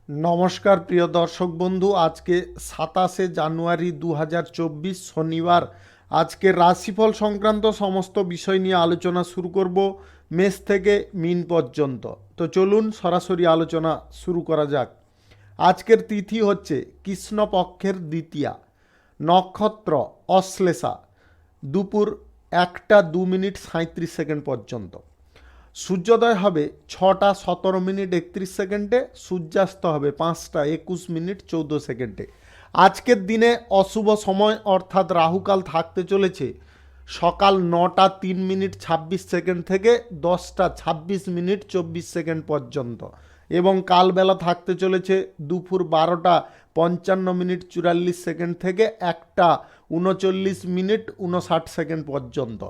নমস্কার প্রিয় দর্শক বন্ধু, আজকে 27শে জানুয়ারি 2024 শনিবার। আজকে রাশিফল সংক্রান্ত সমস্ত বিষয় নিয়ে আলোচনা শুরু করব, মেষ থেকে মিন পর্যন্ত। তো চলুন সরাসরি আলোচনা শুরু করা যাক। আজকের তিথি হচ্ছে কৃষ্ণপক্ষের দ্বিতীয়া, নক্ষত্র অশ্লেষা, দুপুর 1:02:37 পর্যন্ত। সূর্যোদয় হবে 6:17:31, সূর্যাস্ত হবে 5:21:14। আজকের দিনে অশুভ সময় অর্থাৎ রাহুকাল থাকতে চলেছে সকাল 9:03:26 থেকে 10:26:24 পর্যন্ত, এবং কালবেলা থাকতে চলেছে দুপুর 12:55:44 থেকে 1:39:59 পর্যন্ত।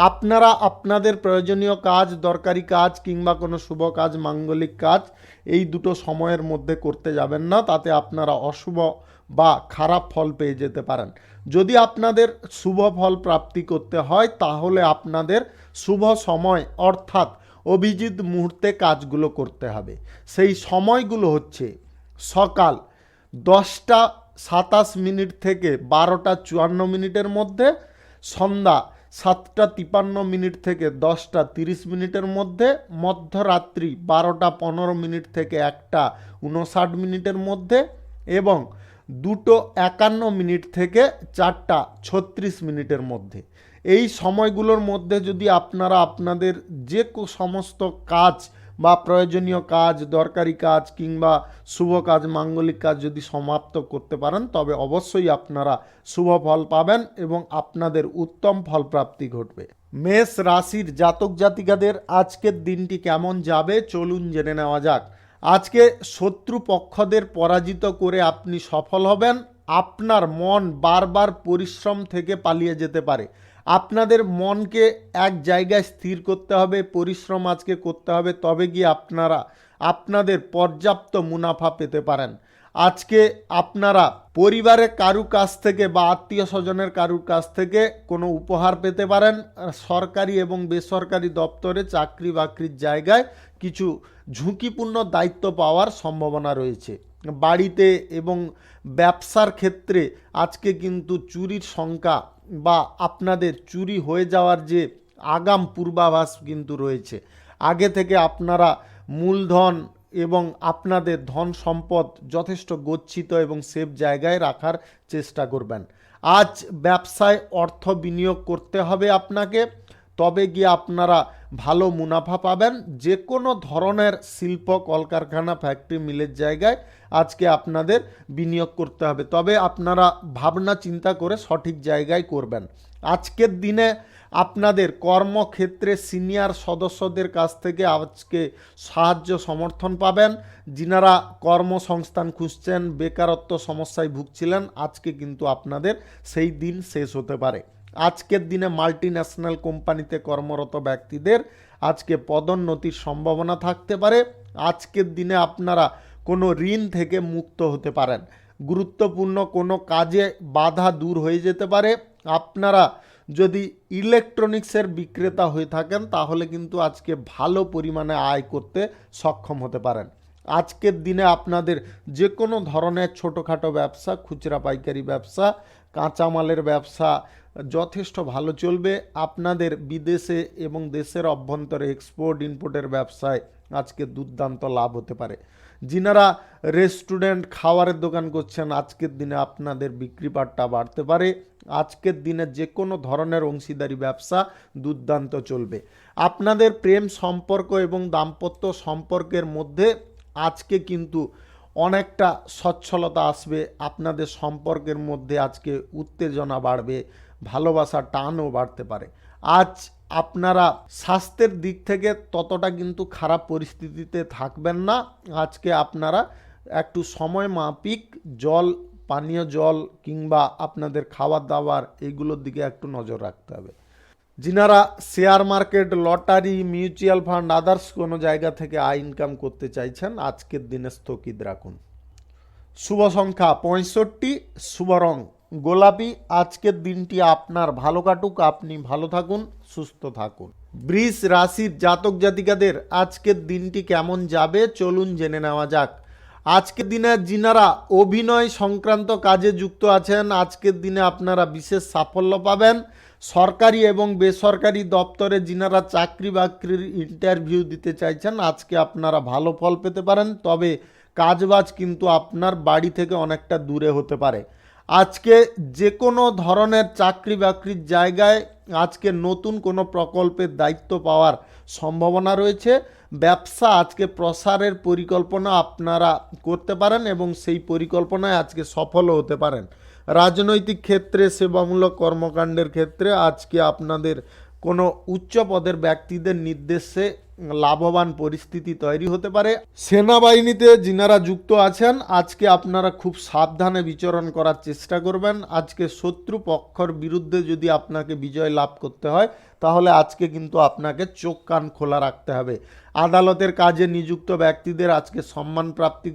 আপনারা আপনাদের প্রয়োজনীয় কাজ, দরকারি কাজ কিংবা কোনো শুভ কাজ, মাঙ্গলিক কাজ এই দুটো সময়ের মধ্যে করতে যাবেন না, তাতে আপনারা অশুভ বা খারাপ ফল পেয়ে যেতে পারেন। যদি আপনাদের শুভ ফল প্রাপ্তি করতে হয় তাহলে আপনাদের শুভ সময় অর্থাৎ অভিজিৎ মুহূর্তে কাজগুলো করতে হবে। সেই সময়গুলো হচ্ছে সকাল 10:27 থেকে 12:54 মধ্যে, সন্ধ্যা 7:53 থেকে 10:30 মধ্যে, মধ্যরাত্রি 12:15 থেকে 1:59 মধ্যে, এবং 2:51 থেকে 4:36 মধ্যে। এই সময়গুলোর মধ্যে যদি আপনারা আপনাদের যে সমস্ত কাজ বা প্রয়োজনীয় কাজ, দরকারি কাজ কিংবা শুভ কাজ, মাঙ্গলিক কাজ যদি সমাপ্ত করতে পারেন তবে অবশ্যই আপনারা শুভ ফল পাবেন এবং আপনাদের উত্তম ফল প্রাপ্তি ঘটবে। মেষ রাশির জাতক জাতিকাদের আজকের দিনটি কেমন যাবে চলুন জেনে নেওয়া যাক। আজকে শত্রু পক্ষদের পরাজিত করে আপনি সফল হবেন। আপনার মন বারবার পরিশ্রম থেকে পালিয়ে যেতে পারে। আপনাদের মনকে এক জায়গায় স্থির করতে হবে, পরিশ্রম আজকে করতে হবে, তবে গিয়ে আপনারা আপনাদের পর্যাপ্ত মুনাফা পেতে পারেন। আজকে আপনারা পরিবারের কারুর কাছ থেকে বা আত্মীয় স্বজনের কারুর কাছ থেকে কোনো উপহার পেতে পারেন। সরকারি এবং বেসরকারি দপ্তরে চাকরি বাকরির জায়গায় কিছু ঝুঁকিপূর্ণ দায়িত্ব পাওয়ার সম্ভাবনা রয়েছে। বাড়িতে এবং ব্যবসার ক্ষেত্রে আজকে কিন্তু চুরির শঙ্কা বা আপনাদের চুরি হয়ে যাওয়ার যে আগাম পূর্বাভাস কিন্তু রয়েছে। আগে থেকে আপনারা মূলধন এবং আপনাদের ধন সম্পদ যথেষ্ট গচ্ছিত এবং সেফ জায়গায় রাখার চেষ্টা করবেন। আজ ব্যবসায় অর্থ বিনিয়োগ করতে হবে আপনাকে, তবে গিয়ে আপনারা ভালো মুনাফা পাবেন। যে কোনো ধরনের শিল্প, কলকারখানা, ফ্যাক্টরি, মিলের জায়গায় আজকে আপনাদের বিনিয়োগ করতে হবে, তবে আপনারা ভাবনা চিন্তা করে সঠিক জায়গায় করবেন। আজকের দিনে আপনাদের কর্মক্ষেত্রে সিনিয়র সদস্যদের কাছ থেকে আজকে সাহায্য সমর্থন পাবেন। যিনারা কর্মসংস্থান খুঁজছেন, বেকারত্ব সমস্যায় ভুগছিলেন, আজকে কিন্তু আপনাদের সেই দিন শেষ হতে পারে। আজকের দিনে মাল্টি ন্যাশনাল কোম্পানিতে কর্মরত ব্যক্তিদের আজকে পদোন্নতির সম্ভাবনা থাকতে পারে। আজকের দিনে আপনারা কোনো ঋণ থেকে মুক্ত হতে পারেন। গুরুত্বপূর্ণ কোনো কাজে বাধা দূর হয়ে যেতে পারে। আপনারা যদি ইলেকট্রনিক্সের বিক্রেতা হয়ে থাকেন তাহলে কিন্তু আজকে ভালো পরিমাণে আয় করতে সক্ষম হতে পারেন। আজকের দিনে আপনাদের যে কোনো ধরনের ছোটোখাটো ব্যবসা, খুচরা পাইকারি ব্যবসা, কাঁচামালের ব্যবসা যথেষ্ট ভালো চলবে। আপনাদের বিদেশে এবং দেশের অভ্যন্তরে এক্সপোর্ট ইম্পোর্টের ব্যবসায় আজকে দুর্দান্ত লাভ হতে পারে। যিনারা রেস্টুরেন্ট, খাবারের দোকান করছেন, আজকের দিনে আপনাদের বিক্রি বাট্টা বাড়তে পারে। আজকের দিনে যে কোনো ধরনের অংশীদারি ব্যবসা দুর্দান্ত চলবে। আপনাদের প্রেম সম্পর্ক এবং দাম্পত্য সম্পর্কের মধ্যে আজকে কিন্তু অনেকটা সচ্ছলতা আসবে। আপনাদের সম্পর্কের মধ্যে আজকে উত্তেজনা বাড়বে, ভালোবাসার টানও বাড়তে পারে। আজ আপনারা স্বাস্থ্যের দিক থেকে ততটা কিন্তু খারাপ পরিস্থিতিতে থাকবেন না। আজকে আপনারা একটু সময় মাফিক জল, পানীয় জল কিংবা আপনাদের খাবার দাবার এইগুলোর দিকে একটু নজর রাখতে হবে। যিনারা share market, lottery, mutual fund, others কোনো জায়গা থেকে আয় ইনকাম করতে চাইছেন, আজকের দিনে স্থগিত রাখুন। শুভ সংখ্যা 65, শুভ রং গোলাপি। আজকের দিনটি আপনার ভালো কাটুক, আপনি ভালো থাকুন, সুস্থ থাকুন। বৃষ রাশির জাতক জাতিকাদের আজকের দিনটি কেমন যাবে চলুন জেনে নেওয়া যাক। আজকের দিনে যিনারা অভিনয় সংক্রান্ত কাজে যুক্ত আছেন, আজকের দিনে আপনারা বিশেষ সাফল্য পাবেন। সরকারি এবং বেসরকারি দপ্তরে যিনারা চাকরি বাকরির ইন্টারভিউ দিতে চাইছেন, আজকে আপনারা ভালো ফল পেতে পারেন, তবে কাজবাজ কিন্তু আপনার বাড়ি থেকে অনেকটা দূরে হতে পারে। আজকে যে কোনো ধরনের চাকরি বাকরির জায়গায় আজকে নতুন কোনো প্রকল্পের দায়িত্ব পাওয়ার সম্ভাবনা রয়েছে। ব্যবসা আজকে প্রসারের পরিকল্পনা আপনারা করতে পারেন এবং সেই পরিকল্পনায় আজকে সফলও হতে পারেন। রাজনৈতিক ক্ষেত্রে, সেবামূলক কর্মকাণ্ডের ক্ষেত্রে আজকে আপনাদের কোনো উচ্চ পদের ব্যক্তিদের নির্দেশে লাভবান পরিস্থিতি তৈরি হতে পারে। সেনাবাহিনীতে যিনারা যুক্ত আছেন, আজকে আপনারা খুব সাবধানে বিচরণ করার চেষ্টা করবেন। আজকে শত্রু পক্ষর বিরুদ্ধে যদি আপনাকে বিজয় লাভ করতে হয়, তাহলে আজকে কিন্তু আপনাকে চোখ কান খোলা রাখতে হবে। আদালতের কাজে নিযুক্ত ব্যক্তিদের আজকে সম্মান প্রাপ্তি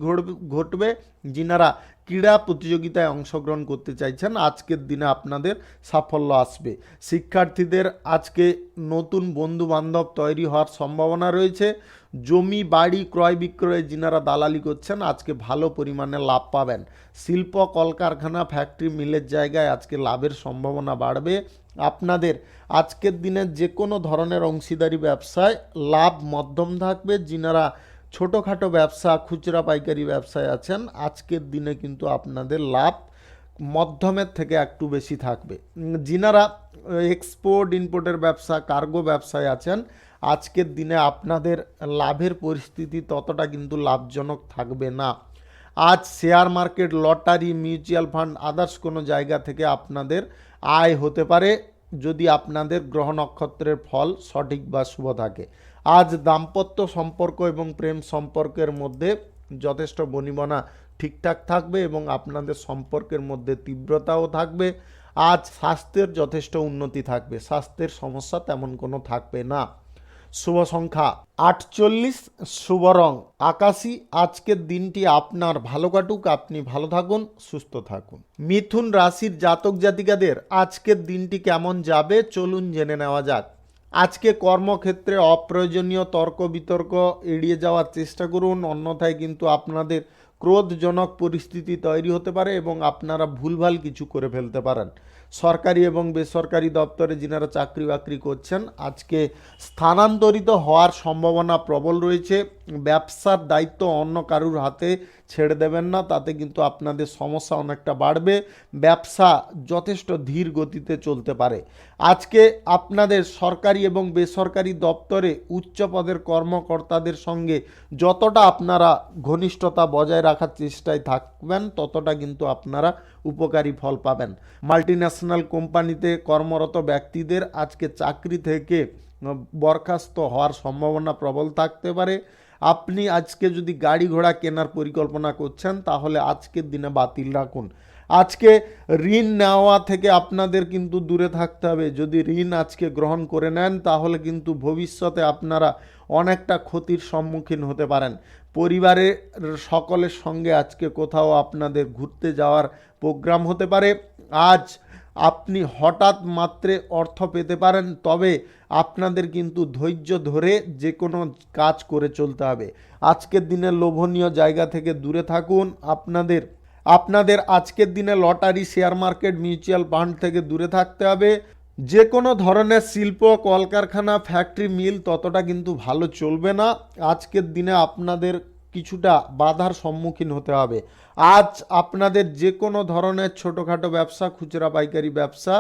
ঘটবে। যিনারা ক্রীড়া প্রতিযোগিতায় অংশগ্রহণ করতে চাইছেন, আজকের দিনে আপনাদের সাফল্য আসবে। শিক্ষার্থীদের আজকে নতুন বন্ধু বান্ধব তৈরি হওয়ার সম্ভাবনা রয়েছে। জমি বাড়ি ক্রয় বিক্রয়ে যিনারা দালালি করছেন, আজকে ভালো পরিমাণে লাভ পাবেন। শিল্প কলকারখানা ফ্যাক্টরি মিলের জায়গায় আজকে লাভের সম্ভাবনা বাড়বে। আপনাদের আজকের দিনে যে কোনো ধরনের অংশীদারি ব্যবসায় লাভ মধ্যম থাকবে। যিনারা ছোটোখাটো ব্যবসা, খুচরা পাইকারি ব্যবসায় আছেন, আজকের দিনে কিন্তু আপনাদের লাভ মধ্যমের থেকে একটু বেশি থাকবে। যিনারা এক্সপোর্ট ইম্পোর্টের ব্যবসা, কার্গো ব্যবসায় আছেন, আজকের দিনে আপনাদের লাভের পরিস্থিতি ততটা কিন্তু লাভজনক থাকবে না। আজ share market, lottery, mutual fund, others কোনো জায়গা থেকে আপনাদের আয় হতে পারে, যদি আপনাদের গ্রহ নক্ষত্রের ফল সঠিক বা শুভ থাকে। আজ দাম্পত্য সম্পর্ক এবং প্রেম সম্পর্কের মধ্যে যথেষ্ট বনিবনা ঠিকঠাক থাকবে এবং আপনাদের সম্পর্কের মধ্যে তীব্রতাও থাকবে। আজ স্বাস্থ্যের যথেষ্ট উন্নতি থাকবে, স্বাস্থ্যের সমস্যা তেমন কোনো থাকবে না। শুভ সংখ্যা 48, শুভ রং আকাশী। আজকের দিনটি আপনার ভালো কাটুক, আপনি ভালো থাকুন, সুস্থ থাকুন। মিথুন রাশির জাতক জাতিকাদের আজকের দিনটি কেমন যাবে চলুন জেনে নেওয়া যাক। আজকে কর্মক্ষেত্রে অপ্রয়োজনীয় তর্ক বিতর্ক এড়িয়ে যাওয়ার চেষ্টা করুন, অন্যথায় কিন্তু আপনাদের ক্রোধজনক পরিস্থিতি তৈরি হতে পারে এবং আপনারা ভুলভাল কিছু করে ফেলতে পারেন। সরকারি এবং বেসরকারি দপ্তরে যিনারা চাকরি বাকরি করছেন, আজকে স্থানান্তরিত হওয়ার সম্ভাবনা প্রবল রয়েছে। ব্যবসার দায়িত্ব অন্য কারুর হাতে ছেড়ে দেবেন না, তাতে কিন্তু আপনাদের সমস্যা অনেকটা বাড়বে। ব্যবসা যথেষ্ট ধীর গতিতে চলতে পারে। আজকে আপনাদের সরকারি এবং বেসরকারি দপ্তরে উচ্চ পদের কর্মকর্তাদের সঙ্গে যতটা আপনারা ঘনিষ্ঠতা বজায় রাখার চেষ্টায় থাকবেন, ততটা কিন্তু আপনারা উপকারী ফল পাবেন। মাল্টিন্যাশনাল কোম্পানিতে কর্মরত ব্যক্তিদের আজকে চাকরি থেকে বরখাস্ত হওয়ার সম্ভাবনা প্রবল থাকতে পারে। আপনি আজকে যদি গাড়ি ঘোড়া কেনার পরিকল্পনা করছেন, তাহলে আজকের দিনে বাতিল রাখুন। আজকে ঋণ নেওয়া থেকে আপনাদের কিন্তু দূরে থাকতে হবে। যদি ঋণ আজকে গ্রহণ করে নেন, তাহলে কিন্তু ভবিষ্যতে আপনারা অনেকটা ক্ষতির সম্মুখীন হতে পারেন। পরিবারের সকলের সঙ্গে আজকে কোথাও আপনাদের ঘুরতে যাওয়ার প্রোগ্রাম হতে পারে। আজ আপনি হঠাৎ মাত্রে অর্থ পেতে পারেন, তবে আপনাদের কিন্তু ধৈর্য ধরে যে কোনো কাজ করে চলতে হবে। আজকের দিনে লোভনীয় জায়গা থেকে দূরে থাকুন। আপনাদের আজকের দিনে lottery, share market, mutual fund থেকে দূরে থাকতে হবে। যে কোনো ধরনের শিল্প কলকারখানা ফ্যাক্টরি মিল ততটা কিন্তু ভালো চলবে না। আজকের দিনে আপনাদের কিছুটা বাধার সম্মুখীন হতে হবে। আজ আপনাদের যে কোনো ধরনের ছোটোখাটো ব্যবসা, খুচরা পাইকারি ব্যবসা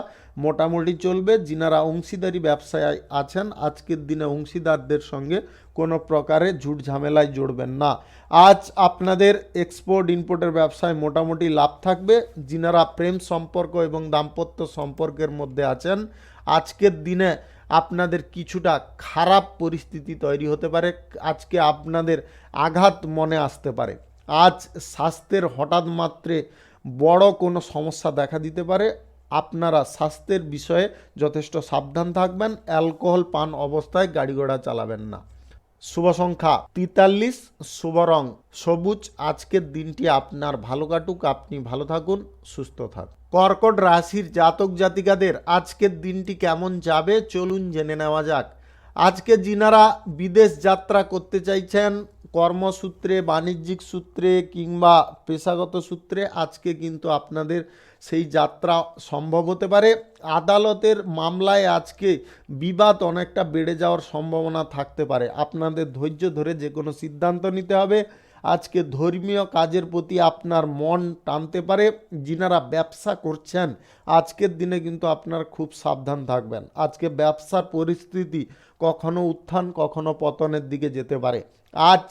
মোটামুটি চলবে। যিনারা অংশীদারি ব্যবসায় আছেন, আজকের দিনে অংশীদারদের সঙ্গে কোনো প্রকারে ঝুট ঝামেলায় জড়বেন না। আজ আপনাদের এক্সপোর্ট ইম্পোর্টের ব্যবসায় মোটামুটি লাভ থাকবে। যিনারা প্রেম সম্পর্ক এবং দাম্পত্য সম্পর্কের মধ্যে আছেন, আজকের দিনে আপনাদের কিছুটা খারাপ পরিস্থিতি তৈরি হতে পারে। আজকে আপনাদের আঘাত মনে আসতে পারে। আজ স্বাস্থ্যের হঠাৎ মাত্রে বড় কোনো সমস্যা দেখা দিতে পারে। আপনারা স্বাস্থ্যের বিষয়ে যথেষ্ট সাবধান থাকবেন। অ্যালকোহল পান অবস্থায় গাড়ি ঘোড়া চালাবেন না। শুভ সংখ্যা 43, শুভ রং সবুজ। আজকের দিনটি আপনার ভালো কাটুক, আপনি ভালো থাকুন, সুস্থ থাকুন। কর্কট রাশির জাতক জাতিকাদের আজকের দিনটি কেমন যাবে চলুন জেনে নেওয়া যাক। আজকে যিনারা বিদেশ যাত্রা করতে চাইছেন, কর্মসূত্রে, বাণিজ্যিক সূত্রে কিংবা পেশাগত সূত্রে আজকে কিন্তু আপনাদের সেই যাত্রা সম্ভব হতে পারে। আদালতের মামলায় আজকে বিবাদ অনেকটা বেড়ে যাওয়ার সম্ভাবনা থাকতে পারে। আপনাদের ধৈর্য ধরে যে কোনো সিদ্ধান্ত নিতে হবে। আজকে ধর্মীয় কাজের প্রতি আপনার মন টানতে পারে। যিনারা ব্যবসা করছেন আজকের দিনে কিন্তু আপনারা খুব সাবধান থাকবেন। আজকে ব্যবসার পরিস্থিতি কখনো উত্থান কখনো পতনের দিকে যেতে পারে। আজ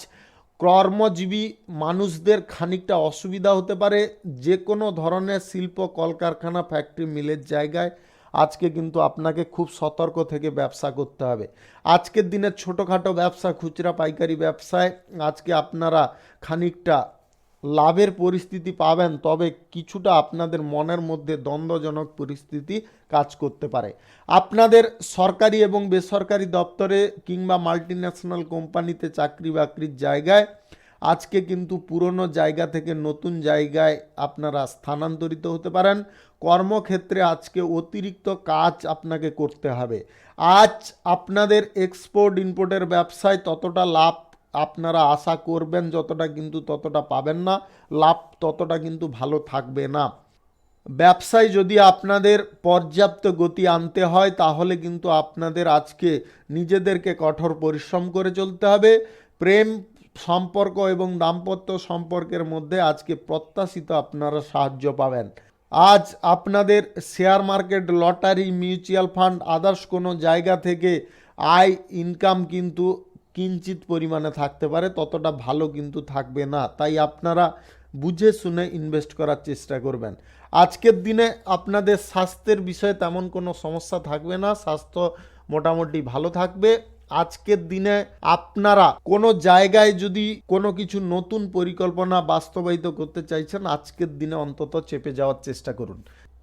কর্মজীবী মানুষদের খানিকটা অসুবিধা হতে পারে। যে কোনো ধরনের শিল্প, কলকারখানা, ফ্যাক্টরি, মিলের জায়গায় আজকে কিন্তু আপনাকে খুব সতর্ক থেকে ব্যবসা করতে হবে। আজকের দিনে ছোটোখাটো ব্যবসা, খুচরা পাইকারি ব্যবসায় আজকে আপনারা খানিকটা লাভের পরিস্থিতি পাবেন, তবে কিছুটা আপনাদের মনের মধ্যে দ্বন্দ্বজনক পরিস্থিতি কাজ করতে পারে। আপনাদের সরকারি এবং বেসরকারি দপ্তরে কিংবা মাল্টিন্যাশনাল কোম্পানিতে চাকরি বাকরির জায়গায় আজকে কিন্তু পুরনো জায়গা থেকে নতুন জায়গায় আপনারা স্থানান্তরিত হতে পারেন। কর্মক্ষেত্রে আজকে অতিরিক্ত কাজ আপনাকে করতে হবে। আজ আপনাদের এক্সপোর্ট ইম্পোর্টের ব্যবসায় ততটা লাভ আপনারা আশা করবেন যতটা, কিন্তু ততটা পাবেন না। লাভ ততটা কিন্তু ভালো থাকবে না। ব্যবসায় যদি আপনাদের পর্যাপ্ত গতি আনতে হয় তাহলে কিন্তু আপনাদের আজকে নিজেদেরকে কঠোর পরিশ্রম করে চলতে হবে। প্রেম সম্পর্ক এবং দাম্পত্য সম্পর্কের মধ্যে আজকে প্রত্যাশিত আপনারা সাহায্য পাবেন। আজ আপনাদের share market, lottery, mutual fund, others কোনো জায়গা থেকে আয় ইনকাম কিন্তু কিঞ্চিত পরিমাণে থাকতে পারে, ততটা ভালো কিন্তু থাকবে না। তাই আপনারা বুঝে শুনে ইনভেস্ট করার চেষ্টা করবেন। আজকের দিনে আপনাদের স্বাস্থ্যের বিষয়ে তেমন কোনো সমস্যা থাকবে না, স্বাস্থ্য মোটামুটি ভালো থাকবে। আজকের দিনে আপনারা কোনো জায়গায় যদি কোনো কিছু নতুন পরিকল্পনা বাস্তবায়িত করতে চাইছেন, আজকের দিনে অন্তত চেপে যাওয়ার চেষ্টা করুন।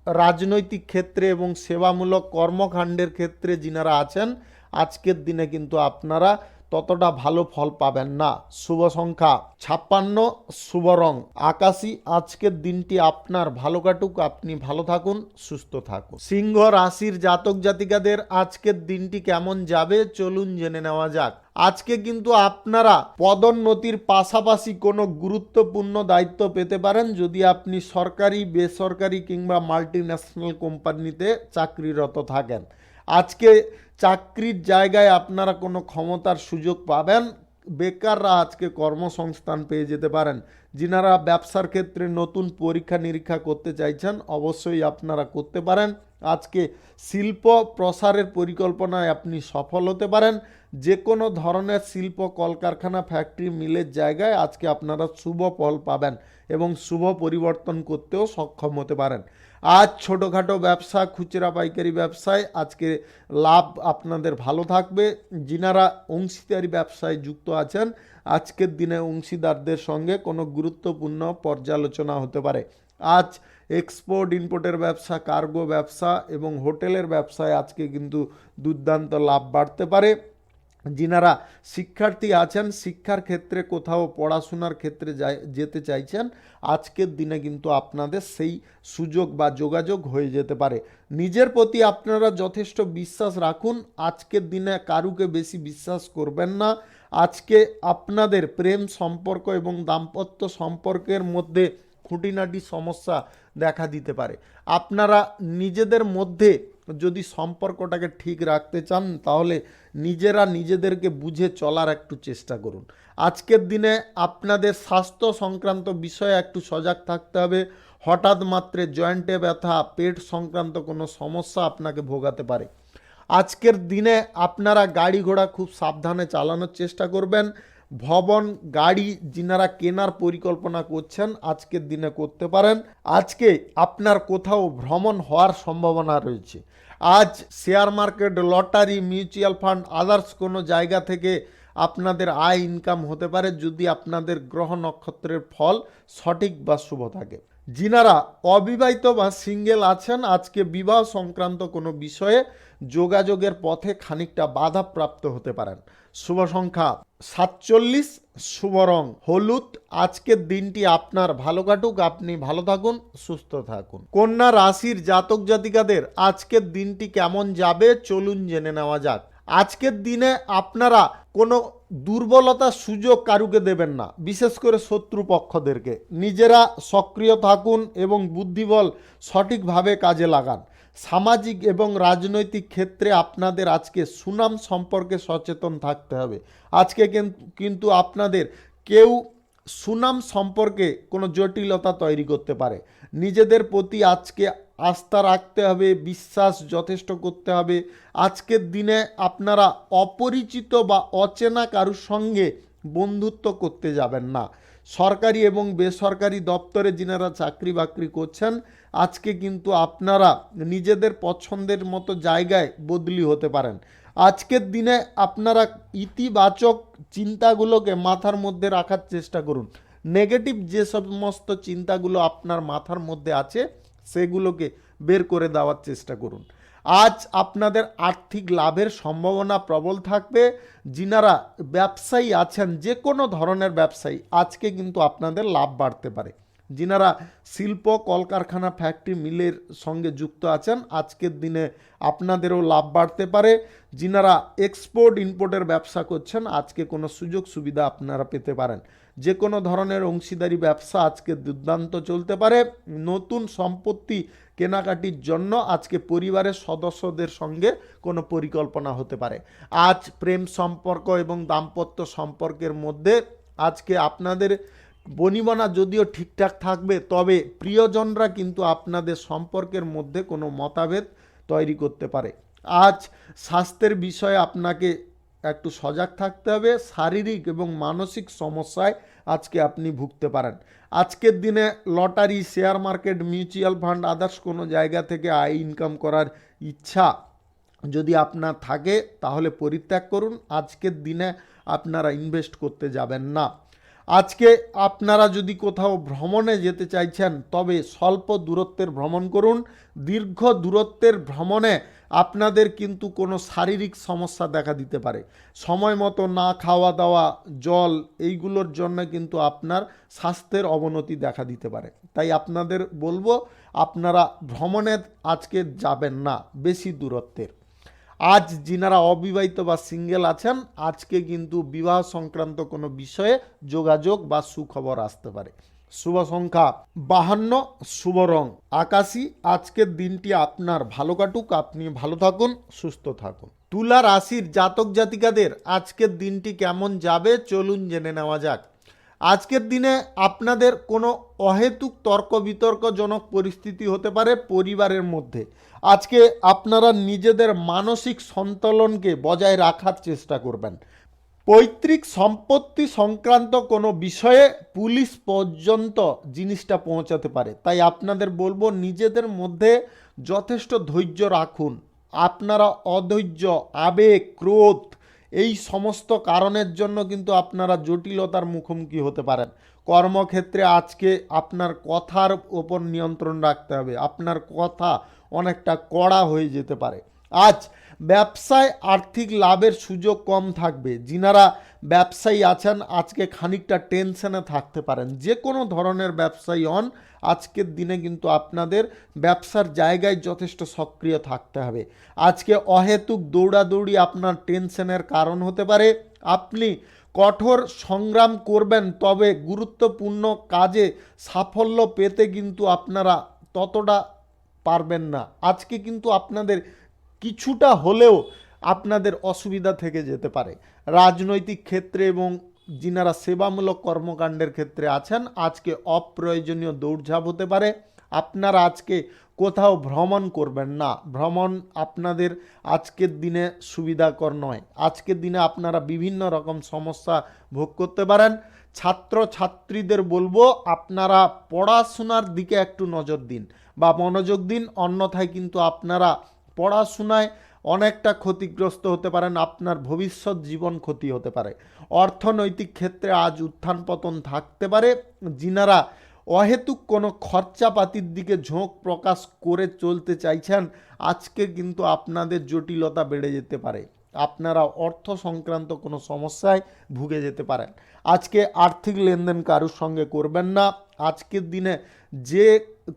রাজনৈতিক ক্ষেত্রে এবং সেবামূলক কর্মকাণ্ডের ক্ষেত্রে যিনারা আছেন আজকের দিনে কিন্তু আপনারা ততটা ভালো ফল পাবেন না। শুভ সংখ্যা 56, শুভ রং আকাশী। আজকের দিনটি আপনার ভালো কাটুক, আপনি ভালো থাকুন, সুস্থ থাকুন। সিংহ রাশির জাতক জাতিকাদের আজকের দিনটি কেমন যাবে চলুন জেনে নেওয়া যাক। আজকে কিন্তু আপনারা পদোন্নতির পাশাপাশি কোনো গুরুত্বপূর্ণ দায়িত্ব পেতে পারেন যদি আপনি সরকারি, বেসরকারি কিংবা মাল্টিন্যাশনাল কোম্পানিতে চাকরিরত থাকেন। আজকে চাকরির জায়গায় আপনারা কোনো ক্ষমতার সুযোগ পাবেন। বেকাররা আজকে কর্মসংস্থান পেয়ে যেতে পারেন। যিনারা ব্যবসার ক্ষেত্রে নতুন পরীক্ষা নিরীক্ষা করতে চাইছেন অবশ্যই আপনারা করতে পারেন। আজকে শিল্প প্রসারের পরিকল্পনায় আপনি সফল হতে পারেন। যে কোনো ধরনের শিল্প, কলকারখানা, ফ্যাক্টরি, মিলের জায়গায় আজকে আপনারা শুভ ফল পাবেন এবং শুভ পরিবর্তন করতেও সক্ষম হতে পারেন। আজ ছোটোখাটো ব্যবসা, খুচরা পাইকারি ব্যবসায় আজকে লাভ আপনাদের ভালো থাকবে। যিনারা অংশীদারি ব্যবসায় যুক্ত আছেন আজকের দিনে অংশীদারদের সঙ্গে কোনো গুরুত্বপূর্ণ পর্যালোচনা হতে পারে। আজ এক্সপোর্ট ইম্পোর্টের ব্যবসা, কার্গো ব্যবসা এবং হোটেলের ব্যবসায় আজকে কিন্তু দুর্দান্ত লাভ বাড়তে পারে। যিনারা শিক্ষার্থী আছেন, শিক্ষার ক্ষেত্রে কোথাও পড়াশোনার ক্ষেত্রে যেতে চাইছেন আজকের দিনে কিন্তু আপনাদের সেই সুযোগ বা যোগাযোগ হয়ে যেতে পারে। নিজের প্রতি আপনারা যথেষ্ট বিশ্বাস রাখুন। আজকের দিনে কারুকে বেশি বিশ্বাস করবেন না। আজকে আপনাদের প্রেম সম্পর্ক এবং দাম্পত্য সম্পর্কের মধ্যে খুঁটিনাটি সমস্যা দেখা দিতে পারে। আপনারা নিজেদের মধ্যে যদি সম্পর্কটাকে ঠিক রাখতে চান তাহলে নিজেরা নিজেদেরকে বুঝে চলার একটু চেষ্টা করুন। আজকের দিনে আপনাদের স্বাস্থ্য সংক্রান্ত বিষয়ে একটু সজাগ থাকতে হবে। হঠাৎ মাত্রে জয়েন্টে ব্যথা, পেট সংক্রান্ত কোনো সমস্যা আপনাকে ভোগাতে পারে। আজকের দিনে আপনারা গাড়ি ঘোড়া খুব সাবধানে চালানোর চেষ্টা করবেন। ভবন, গাড়ি যিনারা কেনার পরিকল্পনা করছেন আজকের দিনে করতে পারেন। আজকে আপনার কোথাও ভ্রমণ হওয়ার সম্ভাবনা রয়েছে। আজ share market, lottery, mutual fund, others কোনো জায়গা থেকে আপনাদের আয় ইনকাম হতে পারে যদি আপনাদের গ্রহ নক্ষত্রের ফল সঠিক বা শুভ থাকে। যিনারা অবিবাহিত বা সিঙ্গেল আছেন আজকে বিবাহ সংক্রান্ত কোনো বিষয়ে যোগাযোগের পথে খানিকটা বাধাপ্রাপ্ত হতে পারেন। শুভ সংখ্যা 47, শুভ রং হলুদ। আজকের দিনটি আপনার ভালো কাটুক, আপনি ভালো থাকুন, সুস্থ থাকুন। কন্যা রাশির জাতক জাতিকাদের আজকের দিনটি কেমন যাবে চলুন জেনে নেওয়া যাক। আজকের দিনে আপনারা কোনো দুর্বলতার সুযোগ কারুকে দেবেন না, বিশেষ করে শত্রুপক্ষদেরকে। নিজেরা সক্রিয় থাকুন এবং বুদ্ধিবল সঠিকভাবে কাজে লাগান। সামাজিক এবং রাজনৈতিক ক্ষেত্রে আপনাদের আজকে সুনাম সম্পর্কে সচেতন থাকতে হবে। আজকে কিন্তু আপনাদের কেউ সুনাম সম্পর্কে কোনো জটিলতা তৈরি করতে পারে। নিজেদের প্রতি আজকে আস্থা রাখতে হবে, বিশ্বাস যথেষ্ট করতে হবে। আজকের দিনে আপনারা অপরিচিত বা অচেনা কারুর সঙ্গে বন্ধুত্ব করতে যাবেন না। সরকারি এবং বেসরকারি দপ্তরে যিনারা চাকরি বাকরি করছেন, আজকে কিন্তু আপনারা নিজেদের পছন্দের মতো জায়গায় বদলি হতে পারেন। আজকের দিনে আপনারা ইতিবাচক চিন্তাগুলোকে মাথার মধ্যে রাখার চেষ্টা করুন। নেগেটিভ যে সমস্ত চিন্তাগুলো আপনার মাথার মধ্যে আছে সেগুলোকে বের করে দেওয়ার চেষ্টা করুন। আজ আপনাদের আর্থিক লাভের সম্ভাবনা প্রবল থাকবে। যিনারা ব্যবসায়ী আছেন, যে কোনো ধরনের ব্যবসায়ী, আজকে কিন্তু আপনাদের লাভ বাড়তে পারে। যিনারা শিল্প কলকারখানা ফ্যাক্টরি মিলের সঙ্গে যুক্ত আছেন, আজকের দিনে আপনাদেরও লাভ বাড়তে পারে। যিনারা এক্সপোর্ট ইম্পোর্টের ব্যবসা করছেন, আজকে কোনো সুযোগ সুবিধা আপনারা পেতে পারেন। যে কোনো ধরনের অংশীদারি ব্যবসা আজকে দুর্দান্ত চলতে পারে। নতুন সম্পত্তি কেনাকাটির জন্য আজকে পরিবারের সদস্যদের সঙ্গে কোনো পরিকল্পনা হতে পারে। আজ প্রেম সম্পর্ক এবং দাম্পত্য সম্পর্কের মধ্যে আজকে আপনাদের বনিবনা যদিও ঠিকঠাক থাকবে, তবে প্রিয়জনরা কিন্তু আপনাদের সম্পর্কের মধ্যে কোনো মতভেদ তৈরি করতে পারে। আজ স্বাস্থ্যের বিষয়ে আপনাকে একটু সজাগ থাকতে হবে। শারীরিক এবং মানসিক সমস্যায় আজকে আপনি ভুগতে পারেন। আজকের দিনে lottery, share market, mutual fund, others কোনো জায়গা থেকে আয় ইনকাম করার ইচ্ছা যদি আপনার থাকে তাহলে পরিত্যাগ করুন। আজকের দিনে আপনারা ইনভেস্ট করতে যাবেন না। আজকে আপনারা যদি কোথাও ভ্রমণে যেতে চাইছেন তবে স্বল্প দূরত্বের ভ্রমণ করুন। দীর্ঘ দূরত্বের ভ্রমণে আপনাদের কিন্তু কোনো শারীরিক সমস্যা দেখা দিতে পারে। সময় মতো না খাওয়া দাওয়া, জল, এইগুলোর জন্য কিন্তু আপনার স্বাস্থ্যের অবনতি দেখা দিতে পারে। তাই আপনাদের বলবো আপনারা ভ্রমণে আজকে যাবেন না বেশি দূরত্বের। আজ যিনারা অবিবাহিত বা সিঙ্গেল আছেন, আজকে কিন্তু বিবাহ সংক্রান্ত কোনো বিষয়ে যোগাযোগ বা সুখবর আসতে পারে। শুভ সংখ্যা 52, শুভ রং আকাশী। আজকের দিনটি আপনার ভালো কাটুক, আপনি ভালো থাকুন, সুস্থ থাকুন। তুলা রাশির জাতক জাতিকাদের আজকের দিনটি কেমন যাবে চলুন জেনে নেওয়া যাক। আজকের দিনে আপনাদের কোনো অহেতুক তর্ক বিতর্কজনক পরিস্থিতি হতে পারে পরিবারের মধ্যে। আজকে আপনারা নিজেদের মানসিক সন্তুলনকে বজায় রাখার চেষ্টা করবেন। পৈতৃক সম্পত্তি সংক্রান্ত কোনো বিষয়ে পুলিশ পর্যন্ত জিনিসটা পৌঁছাতে পারে। তাই আপনাদের বলবো নিজেদের মধ্যে যথেষ্ট ধৈর্য রাখুন। আপনারা অধৈর্য, আবেগ, ক্রোধ এই সমস্ত কারণের জন্য কিন্তু আপনারা জটিলতার মুখোমুখি হতে পারেন। কর্মক্ষেত্রে আজকে আপনার কথার ওপর নিয়ন্ত্রণ রাখতে হবে। আপনার কথা অনেকটা কড়া হয়ে যেতে পারে। আজ ব্যবসায় আর্থিক লাভের সুযোগ কম থাকবে। যিনারা ব্যবসায়ী আছেন আজকে খানিকটা টেনশনে থাকতে পারেন। যে কোনো ধরনের ব্যবসায়ী হন, আজকের দিনে কিন্তু আপনাদের ব্যবসার জায়গায় যথেষ্ট সক্রিয় থাকতে হবে। আজকে অহেতুক দৌড়াদৌড়ি আপনার টেনশনের কারণ হতে পারে। আপনি কঠোর সংগ্রাম করবেন, তবে গুরুত্বপূর্ণ কাজে সাফল্য পেতে কিন্তু আপনারা ততটা পারবেন না। আজকে কিন্তু আপনাদের কিছুটা হলেও আপনাদের অসুবিধা থেকে যেতে পারে। রাজনৈতিক ক্ষেত্রে এবং যিনারা সেবামূলক কর্মকাণ্ডের ক্ষেত্রে আছেন, আজকে অপ্রয়োজনীয় দৌড়ঝাঁপ হতে পারে। আপনারা আজকে কোথাও ভ্রমণ করবেন না। ভ্রমণ আপনাদের আজকের দিনে সুবিধাকর নয়। আজকের দিনে আপনারা বিভিন্ন রকম সমস্যা ভোগ করতে পারেন। ছাত্র ছাত্রীদের বলবো আপনারা পড়াশোনার দিকে একটু নজর দিন বা মনোযোগ দিন, অন্যথায় কিন্তু আপনারা পড়াশোনায় অনেকটা ক্ষতিগ্রস্ত হতে পারেন। আপনার ভবিষ্যৎ জীবন ক্ষতি হতে পারে। অর্থনৈতিক ক্ষেত্রে আজ উত্থান পতন থাকতে পারে। যিনারা অহেতুক কোনো খরচাপাতির দিকে ঝোঁক প্রকাশ করে চলতে চাইছেন, আজকে কিন্তু আপনাদের জটিলতা বেড়ে যেতে পারে। আপনারা অর্থ সংক্রান্ত কোনো সমস্যায় ভুগে যেতে পারেন। আজকে আর্থিক লেনদেন কারোর সঙ্গে করবেন না। আজকের দিনে যে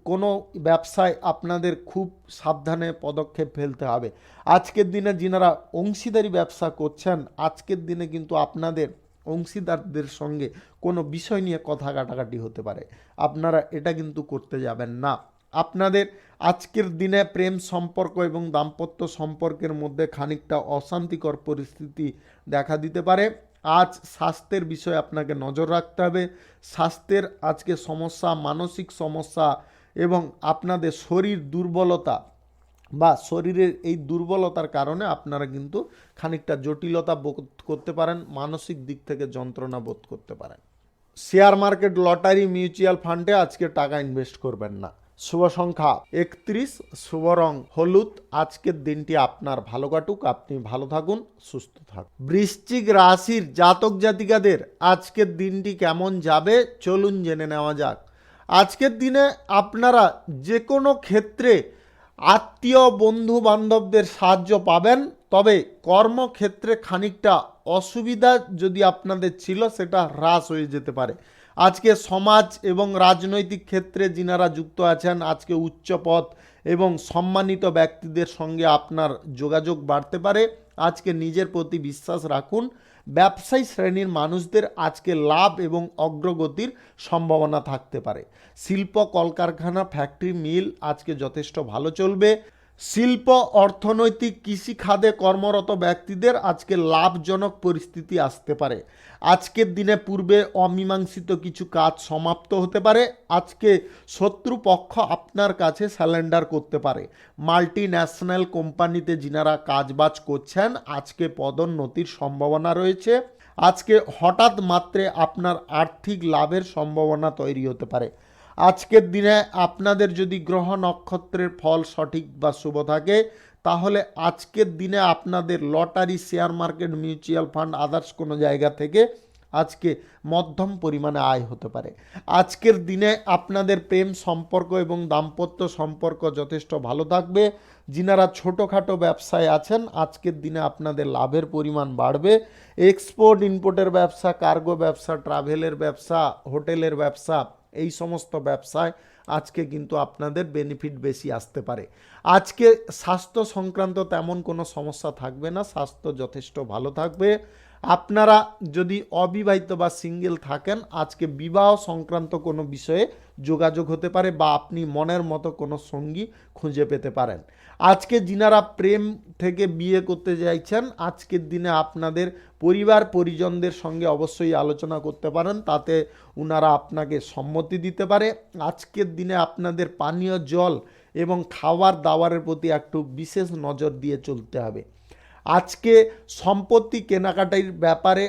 কোনো ব্যবসায় আপনাদের খুব সাবধানে পদক্ষেপ ফেলতে হবে। আজকের দিনে যিনারা অংশীদারি ব্যবসা করছেন, আজকের দিনে কিন্তু আপনাদের অংশীদারদের সঙ্গে কোনো বিষয় নিয়ে কথা কাটাকাটি হতে পারে, আপনারা এটা কিন্তু করতে যাবেন না। আপনাদের আজকের দিনে প্রেম সম্পর্ক এবং দাম্পত্য সম্পর্কের মধ্যে খানিকটা অশান্তিকর পরিস্থিতি দেখা দিতে পারে। আজ স্বাস্থ্যের বিষয়ে আপনাকে নজর রাখতে হবে। স্বাস্থ্যের আজকে সমস্যা, মানসিক সমস্যা এবং আপনাদের শরীর দুর্বলতা বা শরীরের এই দুর্বলতার কারণে আপনারা কিন্তু খানিকটা জটিলতা বোধ করতে পারেন, মানসিক দিক থেকে যন্ত্রণা বোধ করতে পারেন। শেয়ার মার্কেট, লটারি, মিউচুয়াল ফান্ডে আজকে টাকা ইনভেস্ট করবেন না। শুভ সংখ্যা 31, শুভ রং হলুদ। আজকের দিনটি আপনার ভালো কাটুক, আপনি ভালো থাকুন, সুস্থ থাকুন। বৃশ্চিক রাশির জাতক জাতিকাদের আজকের দিনটি কেমন যাবে চলুন জেনে নেওয়া যাক। আজকের দিনে আপনারা যে কোনো ক্ষেত্রে আত্মীয় বন্ধু বান্ধবদের সাহায্য পাবেন, তবে কর্মক্ষেত্রে খানিকটা অসুবিধা যদি আপনাদের ছিল সেটা হ্রাস হয়ে যেতে পারে। আজকে সমাজ এবং রাজনৈতিক ক্ষেত্রে যিনারা যুক্ত আছেন, আজকে উচ্চপদ এবং সম্মানিত ব্যক্তিদের সঙ্গে আপনার যোগাযোগ বাড়তে পারে। আজকে নিজের প্রতি বিশ্বাস রাখুন। ব্যবসায়ী শ্রেণীর মানুষদের আজকে লাভ এবং অগ্রগতির সম্ভাবনা থাকতে পারে। শিল্প, কলকারখানা, ফ্যাক্টরি, মিল আজকে যথেষ্ট ভালো চলবে। শিল্প, অর্থনৈতিক, কৃষি খাতে কর্মরত ব্যক্তিদের আজকে লাভজনক পরিস্থিতি আসতে পারে। আজকের দিনে পূর্বে অমীমাংসিত কিছু কাজ সমাপ্ত হতে পারে। আজকে শত্রুপক্ষ আপনার কাছে স্যালেন্ডার করতে পারে। মাল্টি ন্যাশনাল কোম্পানিতে যিনারা কাজবাজ করছেন, আজকে পদোন্নতির সম্ভাবনা রয়েছে। আজকে হঠাৎ মাত্রে আপনার আর্থিক লাভের সম্ভাবনা তৈরি হতে পারে। আজকের দিনে আপনাদের যদি গ্রহ নক্ষত্রের ফল সঠিক বা শুভ থাকে, তাহলে আজকের দিনে আপনাদের lottery, share market, mutual fund, others কোনো জায়গা থেকে আজকে মধ্যম পরিমাণে আয় হতে পারে। আজকের দিনে আপনাদের প্রেম সম্পর্ক এবং দাম্পত্য সম্পর্ক যথেষ্ট ভালো থাকবে। যিনারা ছোটোখাটো ব্যবসায় আছেন, আজকের দিনে আপনাদের লাভের পরিমাণ বাড়বে। এক্সপোর্ট ইম্পোর্টের ব্যবসা, কার্গো ব্যবসা, ট্রাভেলের ব্যবসা, হোটেলের ব্যবসা, এই সমস্ত ব্যবসায় আজকে কিন্তু আপনাদের বেনিফিট বেশি আসতে পারে। আজকে স্বাস্থ্য সংক্রান্ত তেমন কোনো সমস্যা থাকবে না, স্বাস্থ্য যথেষ্ট ভালো থাকবে। আপনারা যদি অবিবাহিত বা সিঙ্গেল থাকেন, আজকে বিবাহ সংক্রান্ত কোনো বিষয়ে যোগাযোগ হতে পারে বা আপনি মনের মতো কোনো সঙ্গী খুঁজে পেতে পারেন। আজকে যিনারা প্রেম থেকে বিয়ে করতে চাইছেন, আজকের দিনে আপনাদের পরিবার পরিজনদের সঙ্গে অবশ্যই আলোচনা করতে পারেন, তাতে ওনারা আপনাকে সম্মতি দিতে পারে। আজকের দিনে আপনাদের পানীয় জল এবং খাবার দাবারের প্রতি একটু বিশেষ নজর দিয়ে চলতে হবে। আজকে সম্পত্তি কেনাকাটার ব্যাপারে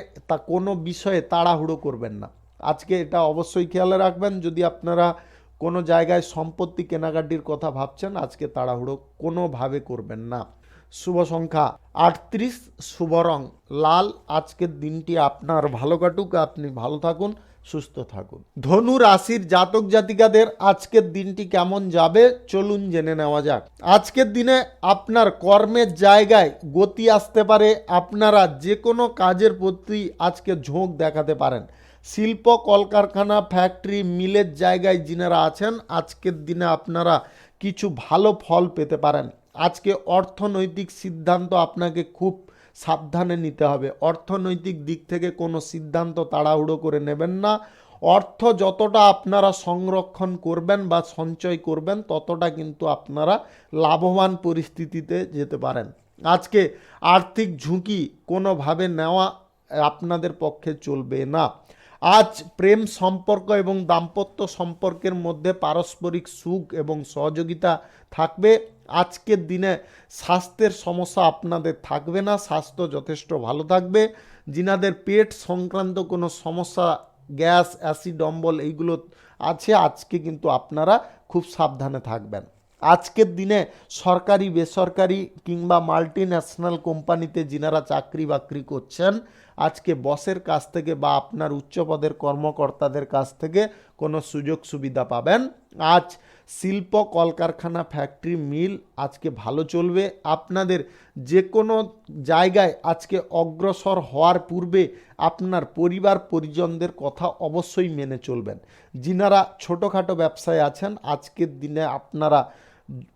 কোনো বিষয়ে তাড়াহুড়ো করবেন না। আজকে এটা অবশ্যই খেয়াল রাখবেন, যদি আপনারা কোনো জায়গায় সম্পত্তি কেনাকাটির কথা ভাবছেন, আজকে তাড়াহুড়ো কোনোভাবে করবেন না। শুভ সংখ্যা 38, শুভ রং লাল। আজকের দিনটি আপনার ভালো কাটুক, আপনি ভালো থাকুন, সুস্থ থাকুন। ধনু রাশির জাতক জাতিকাদের আজকের দিনটি কেমন যাবে চলুন জেনে নেওয়া যাক। আজকের দিনে আপনার কর্মের জায়গায় গতি আসতে পারে। আপনারা যে কোনো কাজের প্রতি আজকে ঝোঁক দেখাতে পারেন। শিল্প, কলকারখানা, ফ্যাক্টরি, মিলের জায়গায় যিনারা আছেন, আজকের দিনে আপনারা কিছু ভালো ফল পেতে পারেন। আজকে অর্থনৈতিক সিদ্ধান্ত আপনাকে খুব সাবধানে নিতে হবে। অর্থনৈতিক দিক থেকে কোনো সিদ্ধান্ত তাড়াহুড়ো করে নেবেন না। অর্থ যতটা আপনারা সংরক্ষণ করবেন বা সঞ্চয় করবেন, ততটা কিন্তু আপনারা লাভবান পরিস্থিতিতে যেতে পারেন। আজকে আর্থিক ঝুঁকি কোনোভাবে নেওয়া আপনাদের পক্ষে চলবে না। আজ প্রেম সম্পর্ক এবং দাম্পত্য সম্পর্কের মধ্যে পারস্পরিক সুখ এবং সহযোগিতা থাকবে। আজকের দিনে স্বাস্থ্যের সমস্যা আপনাদের থাকবে না, স্বাস্থ্য যথেষ্ট ভালো থাকবে। যিনাদের পেট সংক্রান্ত কোনো সমস্যা, গ্যাস, অ্যাসিড, অম্বল এইগুলো আছে, আজকে কিন্তু আপনারা খুব সাবধানে থাকবেন। আজকের দিনে সরকারি, বেসরকারি কিংবা মাল্টি ন্যাশনাল কোম্পানিতে যিনারা চাকরি বাকরি করছেন, আজকে বসের কাছ থেকে বা আপনার উচ্চপদের কর্মকর্তাদের কাছ থেকে কোনো সুযোগ সুবিধা পাবেন। আজ শিল্প কলকারখানা ফ্যাক্টরি মিল আজকে ভালো চলবে। আপনাদের যে কোনো জায়গায় আজকে অগ্রসর হওয়ার পূর্বে আপনার পরিবার পরিজনদের কথা অবশ্যই মেনে চলবেন। যিনারা ছোটোখাটো ব্যবসায় আছেন আজকের দিনে আপনারা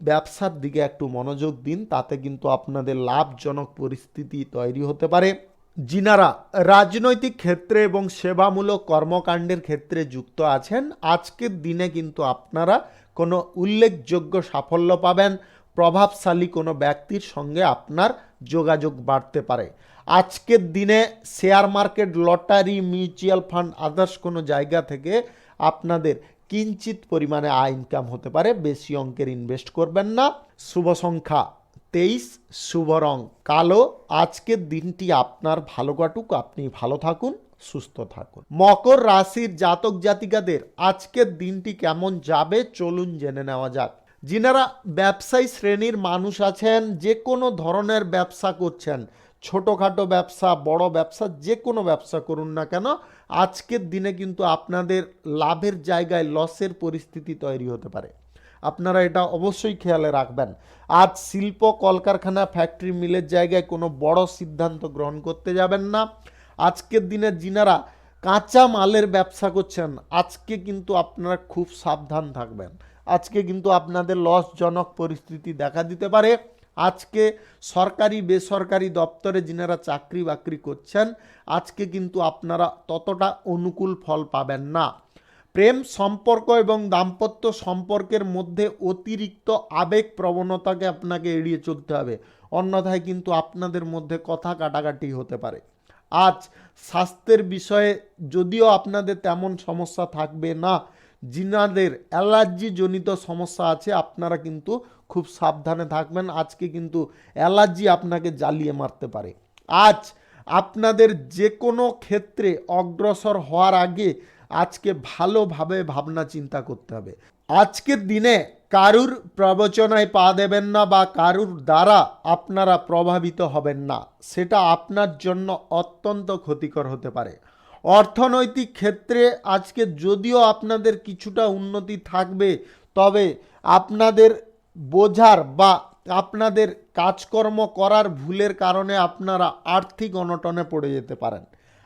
ব্যবসার দিকে একটু মনোযোগ দিন, তাতে কিন্তু আপনাদের লাভজনক পরিস্থিতি তৈরি হতে পারে। যিনারা রাজনৈতিক ক্ষেত্রে এবং সেবামূলক কর্মকাণ্ডের ক্ষেত্রে যুক্ত আছেন আজকের দিনে কিন্তু আপনারা কোনো উল্লেখযোগ্য সাফল্য পাবেন। প্রভাবশালী কোনো ব্যক্তির সঙ্গে আপনার যোগাযোগ বাড়তে পারে। আজকের দিনে share market, lottery, mutual fund, others কোনো জায়গা থেকে আপনাদের কিঞ্চিত পরিমাণে আয় ইনকাম হতে পারে। বেশি অঙ্কের ইনভেস্ট করবেন না। শুভ সংখ্যা 23, শুভ রং কালো। আজকের দিনটি আপনার ভালো কাটুক, আপনি ভালো থাকুন, সুস্থ থাকুন। মকর রাশির জাতক জাতিকাদের আজকের দিনটি কেমন যাবে চলুন জেনে নেওয়া যাক। যিনারা ব্যবসায়ী শ্রেণীর মানুষ আছেন, যে কোনো ধরনের ব্যবসা করছেন, ছোটোখাটো ব্যবসা, বড় ব্যবসা, যে কোনো ব্যবসা করুন না কেন, আজকের দিনে কিন্তু আপনাদের লাভের জায়গায় লসের পরিস্থিতি তৈরি হতে পারে। আপনারা এটা অবশ্যই খেয়ালে রাখবেন। আজ শিল্প কলকারখানা ফ্যাক্টরি মিলের জায়গায় কোনো বড় সিদ্ধান্ত গ্রহণ করতে যাবেন না। আজকের দিনে যিনারা কাঁচা মালের ব্যবসা করছেন আজকে কিন্তু আপনারা খুব সাবধান থাকবেন। আজকে কিন্তু আপনাদের লসজনক পরিস্থিতি দেখা দিতে পারে। আজকে সরকারি বেসরকারি দপ্তরে যিনারা চাকরি বাকরি করছেন আজকে কিন্তু আপনারা ততটা অনুকূল ফল পাবেন না। প্রেম সম্পর্ক এবং দাম্পত্য সম্পর্কের মধ্যে অতিরিক্ত আবেগ প্রবণতাকে আপনাকে এড়িয়ে চলতে হবে, অন্যথায় কিন্তু আপনাদের মধ্যে কথা কাটাকাটি হতে পারে। আজ স্বাস্থ্যের বিষয়ে যদিও আপনাদের তেমন সমস্যা থাকবে না, যিনাদের অ্যালার্জি জনিত সমস্যা আছে আপনারা কিন্তু খুব সাবধানে থাকবেন। আজকে কিন্তু অ্যালার্জি আপনাকে জ্বালিয়ে মারতে পারে। আজ আপনাদের যে কোনো ক্ষেত্রে অগ্রসর হওয়ার আগে আজকে ভালোভাবে ভাবনা চিন্তা করতে হবে। আজকের দিনে কারুর প্রবচনায় পা দেবেন না বা কারুর দ্বারা আপনারা প্রভাবিত হবেন না, সেটা আপনার জন্য অত্যন্ত ক্ষতিকর হতে পারে। অর্থনৈতিক ক্ষেত্রে আজকে যদিও আপনাদের কিছুটা উন্নতি থাকবে, তবে আপনাদের বোঝার বা আপনাদের কাজকর্ম করার ভুলের কারণে আপনারা আর্থিক অনটনে পড়ে যেতে পারেন।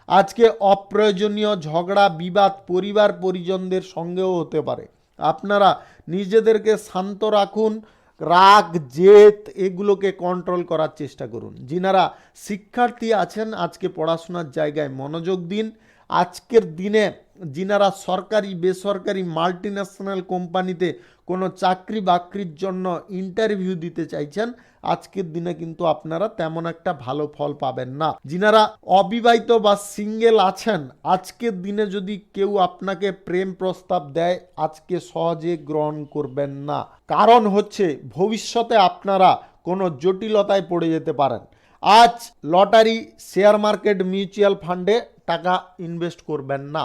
আজকে অপ্রয়োজনীয় ঝগড়া বিবাদ পরিবার পরিজনদের সঙ্গেও হতে পারে। আপনারা নিজেদেরকে শান্ত রাখুন, রাগ জেদ এগুলোকে কন্ট্রোল করার চেষ্টা করুন। যিনারা শিক্ষার্থী আছেন আজকে পড়াশোনার জায়গায় মনোযোগ দিন। আজকের দিনে যিনারা সরকারি বেসরকারি মাল্টিন্যাশনাল কোম্পানিতে কোনো চাকরি বাকরির জন্য ইন্টারভিউ দিতে চাইছেন আজকের দিনে কিন্তু আপনারা তেমন একটা ভালো ফল পাবেন না। যিনারা অবিবাহিত বা সিঙ্গেল আছেন আজকের দিনে যদি কেউ আপনাকে প্রেম প্রস্তাব দেয় আজকে সহজে গ্রহণ করবেন না, কারণ হচ্ছে ভবিষ্যতে আপনারা কোনো জটিলতায় পড়ে যেতে পারেন। আজ লটারি, শেয়ার মার্কেট, মিউচুয়াল ফান্ডে টাকা ইনভেস্ট করবেন না।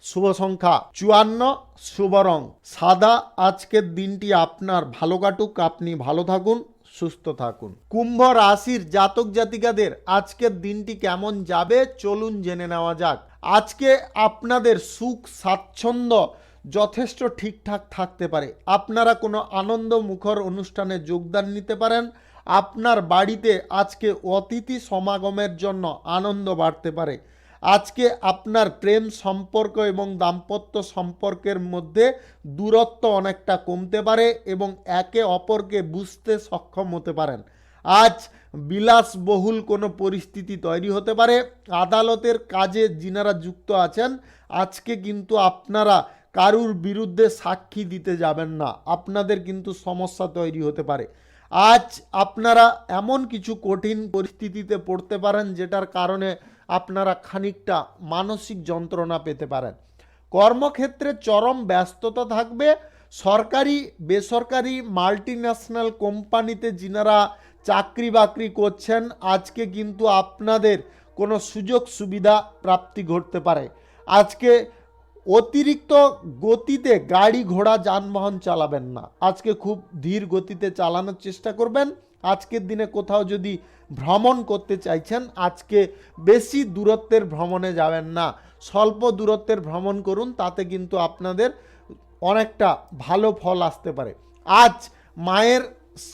শুভ সংখ্যা 54, শুভ রং সাদা। আজকের দিনটি আপনার ভালো কাটুক, আপনি ভালো থাকুন, সুস্থ থাকুন। কুম্ভ রাশির জাতক জাতিকাদের আজকের দিনটি কেমন যাবে চলুন জেনে নেওয়া যাক। আজকে আপনাদের সুখ স্বাচ্ছন্দ্য যথেষ্ট ঠিকঠাক থাকতে পারে। আপনারা কোনো আনন্দ মুখর অনুষ্ঠানে যোগদান নিতে পারেন। আপনার বাড়িতে আজকে অতিথি সমাগমের জন্য আনন্দ বাড়তে পারে। আজকে আপনার প্রেম সম্পর্ক এবং দাম্পত্য সম্পর্কের মধ্যে দূরত্ব অনেকটা কমতে পারে এবং একে অপরকে বুঝতে সক্ষম হতে পারেন। আজ বিলাসবহুল কোনো পরিস্থিতি তৈরি হতে পারে। আদালতের কাজে যিনারা যুক্ত আছেন আজকে কিন্তু আপনারা কারুর বিরুদ্ধে সাক্ষী দিতে যাবেন না, আপনাদের কিন্তু সমস্যা তৈরি হতে পারে। আজ আপনারা এমন কিছু কঠিন পরিস্থিতিতে পড়তে পারেন যেটার কারণে আপনারা খানিকটা মানসিক যন্ত্রণা পেতে পারেন। কর্মক্ষেত্রে চরম ব্যস্ততা থাকবে। সরকারি বেসরকারি মাল্টিন্যাশনাল কোম্পানিতে যিনারা চাকরি বাকরি করছেন আজকে কিন্তু আপনাদের কোনো সুযোগ সুবিধা প্রাপ্তি ঘটতে পারে। আজকে অতিরিক্ত গতিতে গাড়ি ঘোড়া যানবাহন চালাবেন না, আজকে খুব ধীর গতিতে চালানোর চেষ্টা করবেন। আজকের দিনে কোথাও যদি ভ্রমণ করতে চাইছেন, আজকে বেশি দূরত্বের ভ্রমণে যাবেন না, স্বল্প দূরত্বের ভ্রমণ করুন, তাতে কিন্তু আপনাদের অনেকটা ভালো ফল আসতে পারে। আজ মায়ের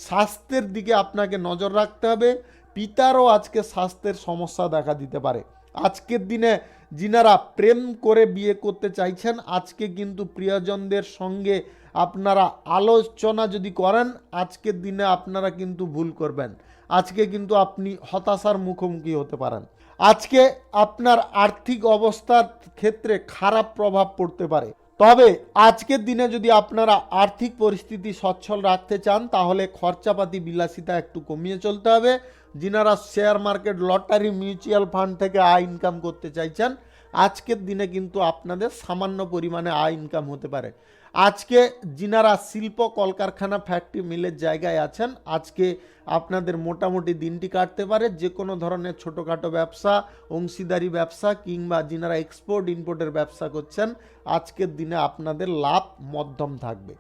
স্বাস্থ্যের দিকে আপনাকে নজর রাখতে হবে, পিতারও আজকে স্বাস্থ্যের সমস্যা দেখা দিতে পারে। আজকের দিনে যিনারা প্রেম করে বিয়ে করতে চাইছেন, আজকে কিন্তু প্রিয়জনদের সঙ্গে আপনারা আলোচনা যদি করেন, আজকের দিনে আপনারা কিন্তু ভুল করবেন, আজকে কিন্তু আপনি হতাশার মুখোমুখি হতে পারেন। আজকে আপনার আর্থিক অবস্থার ক্ষেত্রে খারাপ প্রভাব পড়তে পারে। তবে আজকের দিনে যদি আপনারা আর্থিক পরিস্থিতি সচ্ছল রাখতে চান, তাহলে খরচাপাতি বিলাসিতা একটু কমিয়ে চলতে হবে। যিনারা share market, lottery, mutual fund থেকে আয় ইনকাম করতে চাইছেন, আজকের দিনে কিন্তু আপনাদের সামান্য পরিমাণে আয় ইনকাম হতে পারে। আজকে যিনারা শিল্প, কলকারখানা, ফ্যাক্টরি, মিলের জায়গায় আছেন, আজকে আপনাদের মোটামুটি দিনটি কাটতে পারে। যে কোনো ধরনের ছোটোখাটো ব্যবসা, অংশীদারি ব্যবসা কিংবা যিনারা এক্সপোর্ট ইম্পোর্টের ব্যবসা করছেন, আজকের দিনে আপনাদের লাভ মধ্যম থাকবে।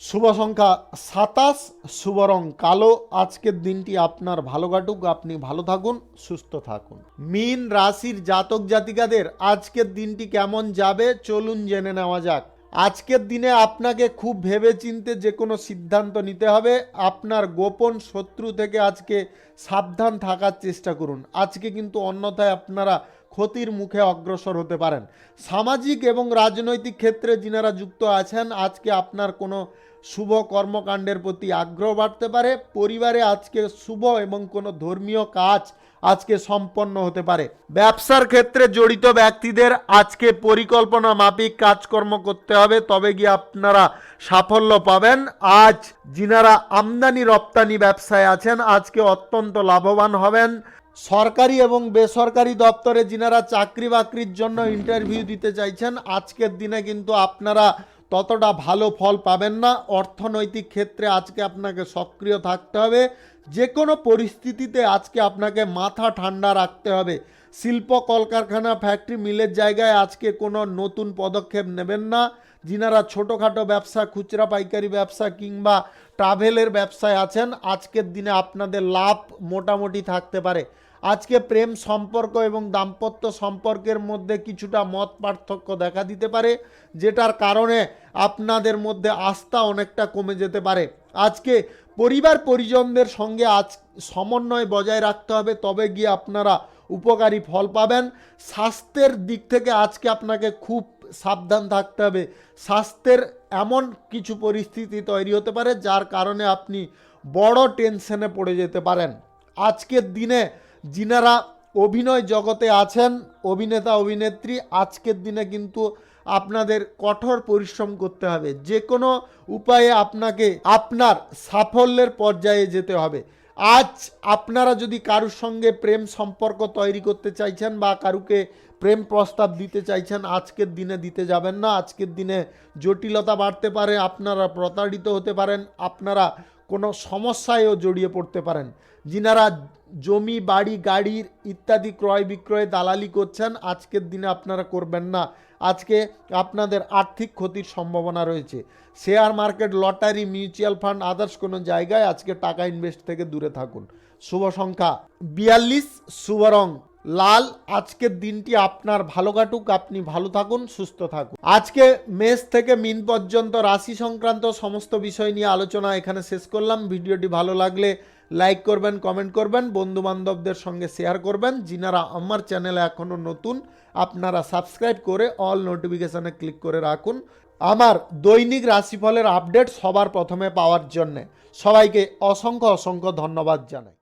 শুভ সংখ্যা 27, শুভ রং কালো। আজকের দিনটি আপনার ভালো কাটুক, আপনি ভালো থাকুন, সুস্থ থাকুন। মীন রাশির জাতক জাতিকাদের আজকের দিনটি কেমন যাবে চলুন জেনে নেওয়া যাক। আজকের দিনে আপনাকে খুব ভেবেচিন্তে যে কোনো সিদ্ধান্ত নিতে হবে। আপনার গোপন শত্রু থেকে আজকে সাবধান থাকার চেষ্টা করুন, আজকে কিন্তু অন্যথায় আপনারা ক্ষতির মুখে অগ্রসর হতে পারেন। সামাজিক এবং রাজনৈতিক ক্ষেত্রে যিনারা যুক্ত আছেন, আজকে আপনার কোনো শুভ কর্মকাণ্ডের প্রতি আগ্রহ বাড়তে পারে। পরিবারে আজকে শুভ এবং কোনো ধর্মীয় কাজ আজকে সম্পন্ন হতে পারে। ব্যবসার ক্ষেত্রে জড়িত ব্যক্তিদের আজকে পরিকল্পনা মাফিক কাজকর্ম করতে হবে, তবে গিয়ে আপনারা সাফল্য পাবেন। আজ যিনারা আমদানি রপ্তানি ব্যবসায় আছেন, আজকে অত্যন্ত লাভবান হবেন। সরকারি এবং বেসরকারি দপ্তরে যিনারা চাকরি বাকরির জন্য ইন্টারভিউ দিতে চাইছেন, আজকের দিনে কিন্তু আপনারা ততটা ভালো ফল পাবেন না। অর্থনৈতিক ক্ষেত্রে আজকে আপনাকে সক্রিয় থাকতে হবে, যে কোনো পরিস্থিতিতে আজকে আপনাকে মাথা ঠান্ডা রাখতে হবে। শিল্প, কলকারখানা, ফ্যাক্টরি, মিলের জায়গায় আজকে কোনো নতুন পদক্ষেপ নেবেন না। যিনারা ছোটোখাটো ব্যবসা, খুচরা পাইকারি ব্যবসা কিংবা ট্রাভেলের ব্যবসায় আছেন, আজকের দিনে আপনাদের লাভ মোটামুটি থাকতে পারে। আজকে প্রেম সম্পর্ক এবং দাম্পত্য সম্পর্কের মধ্যে কিছুটা মত পার্থক্য দেখা দিতে পারে, যেটার কারণে আপনাদের মধ্যে আস্থা অনেকটা কমে যেতে পারে। আজকে পরিবার পরিজনদের সঙ্গে আজ সমন্বয় বজায় রাখতে হবে, তবে গিয়ে আপনারা উপকারী ফল পাবেন। স্বাস্থ্যের দিক থেকে আজকে আপনাকে খুব সাবধান থাকতে হবে। স্বাস্থ্যের এমন কিছু পরিস্থিতি তৈরি হতে পারে যার কারণে আপনি বড় টেনশনে পড়ে যেতে পারেন। আজকের দিনে যিনারা অভিনয় জগতে আছেন, অভিনেতা অভিনেত্রী, আজকের দিনে কিন্তু আপনাদের কঠোর পরিশ্রম করতে হবে। যে কোনো উপায়ে আপনাকে আপনার সাফল্যের পর্যায়ে যেতে হবে। আজ আপনারা যদি কারুর সঙ্গে প্রেম সম্পর্ক তৈরি করতে চাইছেন বা কারুকে প্রেম প্রস্তাব দিতে চাইছেন, আজকের দিনে দিতে যাবেন না। আজকের দিনে জটিলতা বাড়তে পারে, আপনারা প্রতারিত হতে পারেন, আপনারা কোনো সমস্যায়ও জড়িয়ে পড়তে পারেন। যিনারা জমি, বাড়ি, গাড়ির ইত্যাদি ক্রয় বিক্রয়ে দালালি করছেন, আজকের দিনে আপনারা করবেন না। আজকে আপনাদের আর্থিক ক্ষতির সম্ভাবনা রয়েছে। Share market, lottery, mutual fund, others কোনো জায়গায় আজকে টাকা ইনভেস্ট থেকে দূরে থাকুন। শুভ সংখ্যা 42, শুভ রং লাল। আজকের দিনটি আপনার ভালো কাটুক, আপনি ভালো থাকুন, সুস্থ থাকুন। আজকে মেষ থেকে মিন পর্যন্ত রাশি সংক্রান্ত সমস্ত বিষয় নিয়ে আলোচনা এখানে শেষ করলাম। ভিডিওটি ভালো লাগলে লাইক করবেন, কমেন্ট করবেন, বন্ধু বান্ধবদের সঙ্গে শেয়ার করবেন। যিনারা আমার চ্যানেলে এখনও নতুন, আপনারা সাবস্ক্রাইব করে অল নোটিফিকেশানে ক্লিক করে রাখুন আমার দৈনিক রাশিফলের আপডেট সবার প্রথমে পাওয়ার জন্যে। সবাইকে অসংখ্য অসংখ্য ধন্যবাদ জানাই।